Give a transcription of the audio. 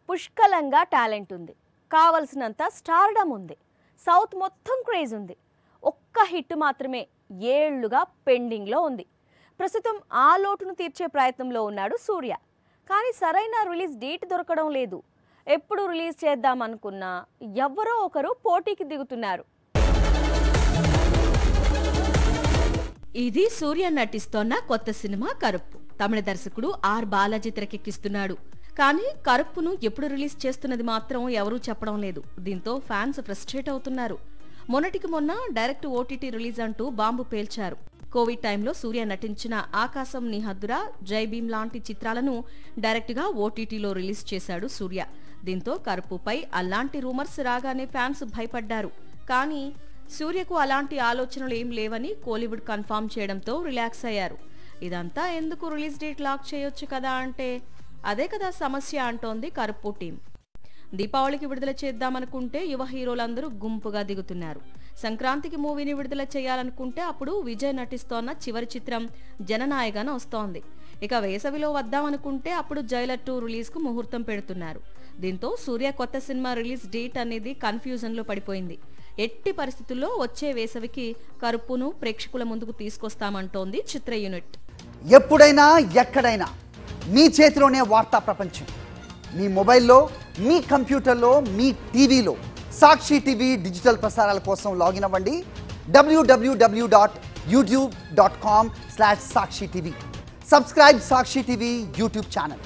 పుష్కలంగా టాలెంట్ ఉంది, కావలసినంత స్టార్డమ్ ఉంది, సౌత్ మొత్తం క్రేజ్ ఉంది. ఒక్క హిట్ మాత్రమే ఏళ్లుగా పెండింగ్లో ఉంది. ప్రస్తుతం ఆ లోటును తీర్చే ప్రయత్నంలో ఉన్నాడు సూర్య. కానీ సరైన రిలీజ్ డేట్ దొరకడం లేదు. ఎప్పుడు రిలీజ్ చేద్దామనుకున్నా ఎవరో ఒకరు పోటీకి దిగుతున్నారు. ఇది సూర్య నటిస్తోన్న కొత్త సినిమా కరుప్పు. తమిళ దర్శకుడు ఆర్ బాలాజీ తెరకెక్కిస్తున్నాడు. కానీ కరుప్పును ఎప్పుడు రిలీజ్ చేస్తున్నది మాత్రం ఎవరూ చెప్పడం లేదు. దీంతో ఫ్యాన్స్ ఫ్రస్ట్రేట్ అవుతున్నారు. మొన్నటికి మొన్న డైరెక్ట్ ఓటీటీ రిలీజ్ అంటూ బాంబు పేల్చారు. కోవిడ్ టైంలో సూర్య నటించిన ఆకాశం నీ హద్దురా, జై భీమ్ లాంటి చిత్రాలను డైరెక్ట్గా ఓటీటీలో రిలీజ్ చేశాడు సూర్య. దీంతో కరుప్పుపై అలాంటి రూమర్స్ రాగానే ఫ్యాన్స్ భయపడ్డారు. కానీ సూర్యకు అలాంటి ఆలోచనలు ఏం లేవని కోలీవుడ్ కన్ఫర్మ్ చేయడంతో రిలాక్స్ అయ్యారు. ఇదంతా ఎందుకు రిలీజ్ డేట్ లాక్ చేయొచ్చు కదా అంటే అదే కదా సమస్య అంటోంది కరుప్పు టీం. దీపావళికి విడుదల చేద్దామనుకుంటే యువ హీరోలందరూ గుంపుగా దిగుతున్నారు. సంక్రాంతికి మూవీని విడుదల చేయాలనుకుంటే అప్పుడు విజయ్ నటిస్తోన్న చివరి చిత్రం జననాయకన వస్తోంది. ఇక వేసవిలో వద్దామనుకుంటే అప్పుడు జైలర్ 2 రిలీజ్కు ముహూర్తం పెడుతున్నారు. దీంతో సూర్య కొత్త సినిమా రిలీజ్ డేట్ అనేది కన్ఫ్యూజన్లో పడిపోయింది. ఎట్టి పరిస్థితుల్లో వచ్చే వేసవికి కరుప్పును ప్రేక్షకుల ముందుకు తీసుకొస్తామంటోంది చిత్ర యూనిట్. ఎప్పుడైనా ఎక్కడైనా మీ చేతిలోనే వార్తా ప్రపంచం. మీ మొబైల్లో, మీ కంప్యూటర్లో, మీ టీవీలో సాక్షి టీవీ డిజిటల్ ప్రసారాల కోసం లాగిన్ అవ్వండి www.youtube.com/సాక్షి టీవీ. సబ్స్క్రైబ్ సాక్షి టీవీ యూట్యూబ్ ఛానల్.